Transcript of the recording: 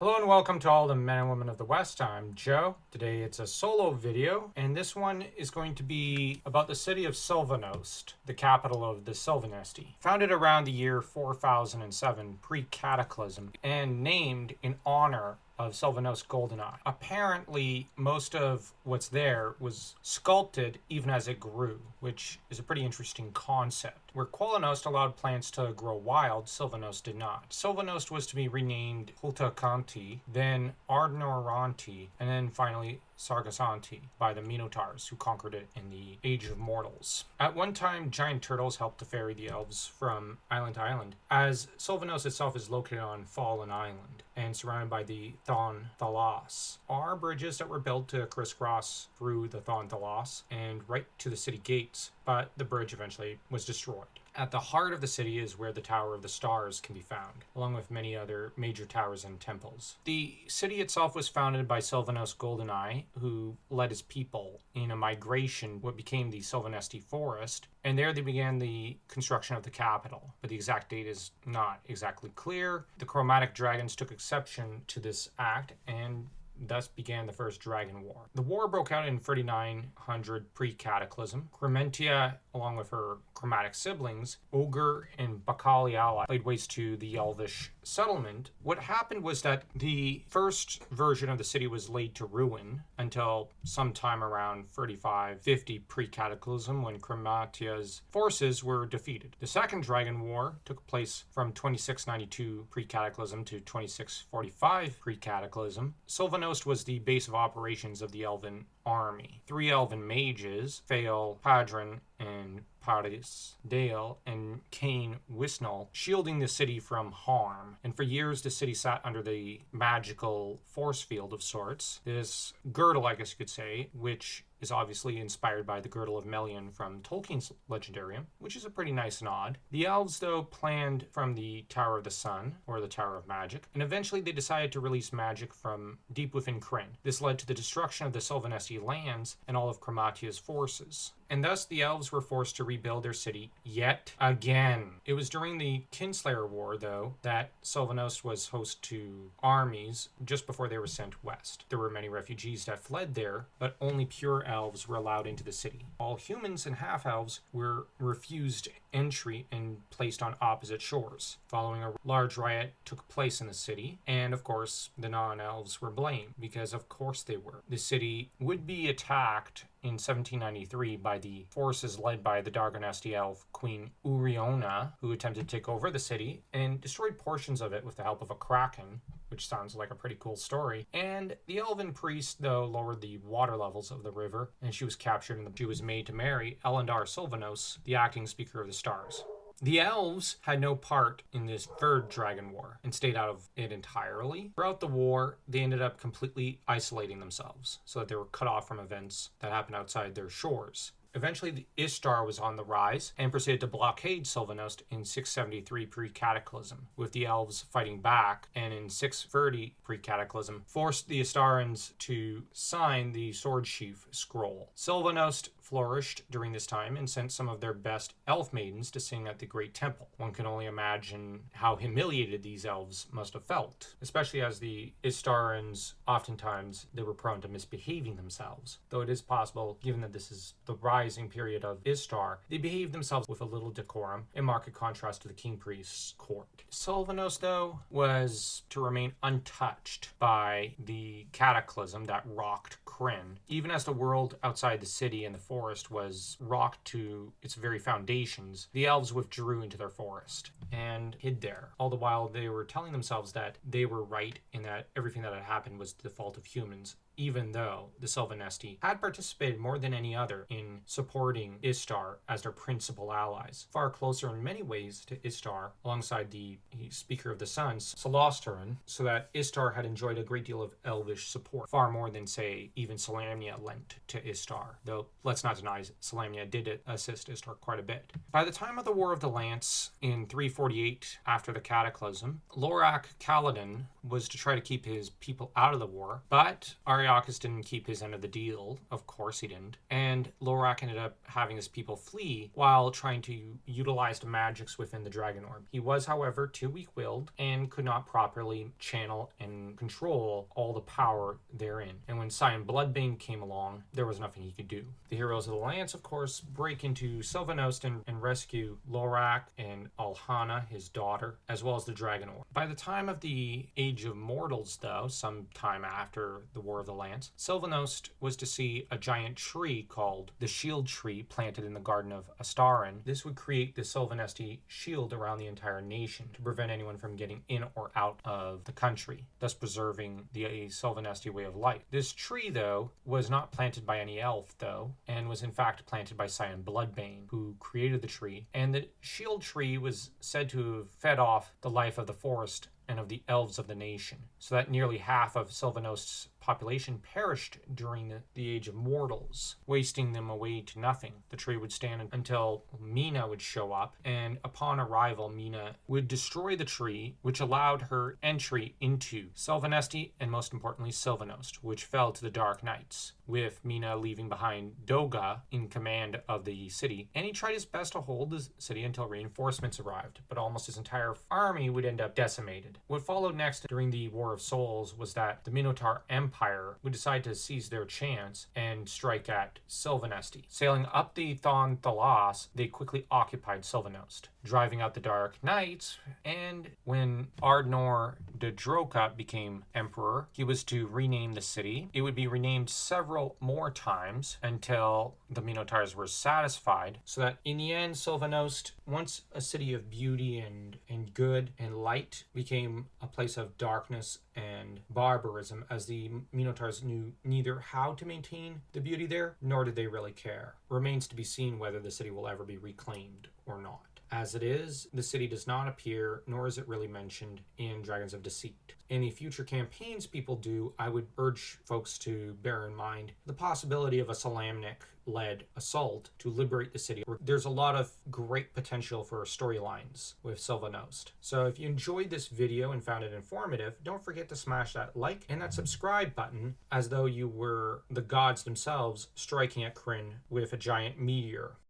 Hello and welcome to all the men and women of the West. I'm Joe. Today it's a solo video, and this one is going to be about the city of Silvanost, the capital of the Silvanesti. Founded around the year 4007 pre-Cataclysm and named in honor of Silvanost Goldeneye. Apparently, most of what's there was sculpted even as it grew, which is a pretty interesting concept. Where Qualinost allowed plants to grow wild, Silvanost did not. Silvanost was to be renamed Hultakanti, then Ardnoranti, and then finally Sargasanti by the Minotaurs, who conquered it in the Age of Mortals. At one time, giant turtles helped to ferry the elves from island to island, as Silvanost itself is located on Fallen Island and surrounded by the Thon Thalas. Are bridges that were built to crisscross through the Thon Thalas and right to the city gates, but the bridge eventually was destroyed. At the heart of the city is where the Tower of the Stars can be found, along with many other major towers and temples. The city itself was founded by Silvanost Goldeneye, who led his people in a migration what became the Silvanesti Forest, and there they began the construction of the capital. But the exact date is not exactly clear. The chromatic dragons took exception to this act, and thus began the First Dragon War. The war broke out in 3900 pre-Cataclysm. Chromentia, along with her chromatic siblings, Ogre and Bacaliala, laid waste to the Elvish settlement. What happened was that the first version of the city was laid to ruin until sometime around 3550 pre-Cataclysm, when Chromatia's forces were defeated. The Second Dragon War took place from 2692 pre-Cataclysm to 2645 pre-Cataclysm. Silvanost was the base of operations of the Elven army. 3 elven mages, Fael, Padron, and Paris Dale, and Cain Wisnall, shielding the city from harm. And for years, the city sat under the magical force field of sorts. This girdle, I guess you could say, which is obviously inspired by the Girdle of Melian from Tolkien's Legendarium, which is a pretty nice nod. The elves, though, planned from the Tower of the Sun, or the Tower of Magic, and eventually they decided to release magic from deep within Krynn. This led to the destruction of the Silvanesti lands and all of Chromatia's forces. And thus the elves were forced to rebuild their city yet again. It was during the Kinslayer War, though, that Silvanost was host to armies just before they were sent west. There were many refugees that fled there, but only pure elves were allowed into the city. All humans and half-elves were refused entry and placed on opposite shores. Following a large riot took place in the city, and of course the non-elves were blamed, because of course they were. The city would be attacked in 1793 by the forces led by the Dragonlance elf Queen Uriona, who attempted to take over the city and destroyed portions of it with the help of a kraken, which sounds like a pretty cool story. And the elven priest, though, lowered the water levels of the river, and she was captured and she was made to marry Elendar Silvanos, the acting Speaker of the Stars. The elves had no part in this Third Dragon War and stayed out of it entirely. Throughout the war, they ended up completely isolating themselves so that they were cut off from events that happened outside their shores. Eventually, the Ishtar was on the rise and proceeded to blockade Silvanost in 673 pre-Cataclysm, with the elves fighting back, and in 630 pre-Cataclysm forced the Istarans to sign the Sword Sheaf Scroll. Silvanost flourished during this time and sent some of their best elf maidens to sing at the Great Temple. One can only imagine how humiliated these elves must have felt, especially as the Istarans, oftentimes, they were prone to misbehaving themselves. Though it is possible, given that this is the rising period of Istar, they behaved themselves with a little decorum, in marked contrast to the king priest's court. Silvanost, though, was to remain untouched by the cataclysm that rocked Krynn, even as the world outside the city and the forest was rocked to its very foundations. The elves withdrew into their forest and hid there. All the while they were telling themselves that they were right in that everything that had happened was the fault of humans, even though the Silvanesti had participated more than any other in supporting Istar as their principal allies, far closer in many ways to Istar, alongside the Speaker of the Sun, Solostaran, so that Istar had enjoyed a great deal of elvish support, far more than, say, even Solamnia lent to Istar, though let's not deny Solamnia did assist Istar quite a bit. By the time of the War of the Lance in 348 after the Cataclysm, Lorak Kaladin was to try to keep his people out of the war, but Arya Ariochus didn't keep his end of the deal. Of course he didn't. And Lorak ended up having his people flee while trying to utilize the magics within the Dragon Orb. He was, however, too weak-willed and could not properly channel and control all the power therein. And when Cyan Bloodbane came along, there was nothing he could do. The heroes of the Lance, of course, break into Silvanost and rescue Lorak and Alhana, his daughter, as well as the Dragon Orb. By the time of the Age of Mortals, though, sometime after the War of the Lance, Silvanost was to see a giant tree called the Shield Tree planted in the Garden of Astarin. This would create the Silvanesti shield around the entire nation to prevent anyone from getting in or out of the country, thus preserving the Silvanesti way of life. This tree, though, was not planted by any elf, though, and was in fact planted by Cyan Bloodbane, who created the tree, and the Shield Tree was said to have fed off the life of the forest and of the elves of the nation, so that nearly half of Silvanost's population perished during the Age of Mortals, wasting them away to nothing. The tree would stand until Mina would show up, and upon arrival, Mina would destroy the tree, which allowed her entry into Silvanesti and, most importantly, Silvanost, which fell to the Dark Knights, with Mina leaving behind Doga in command of the city. And he tried his best to hold the city until reinforcements arrived, but almost his entire army would end up decimated. What followed next during the War of Souls was that the Minotaur Empire would decide to seize their chance and strike at Silvanesti. Sailing up the Thon Thalas, they quickly occupied Silvanost, driving out the Dark Knights, and when Ardnor de Droka became emperor, he was to rename the city. It would be renamed several more times until the Minotaurs were satisfied, so that in the end, Silvanost, once a city of beauty and good and light, became a place of darkness and barbarism, as the Minotaurs knew neither how to maintain the beauty there, nor did they really care. Remains to be seen whether the city will ever be reclaimed or not. As it is, the city does not appear, nor is it really mentioned in Dragons of Deceit. Any future campaigns people do, I would urge folks to bear in mind the possibility of a Salamnik-led assault to liberate the city. There's a lot of great potential for storylines with Silvanost. So if you enjoyed this video and found it informative, don't forget to smash that like and that subscribe button, as though you were the gods themselves striking at Krynn with a giant meteor.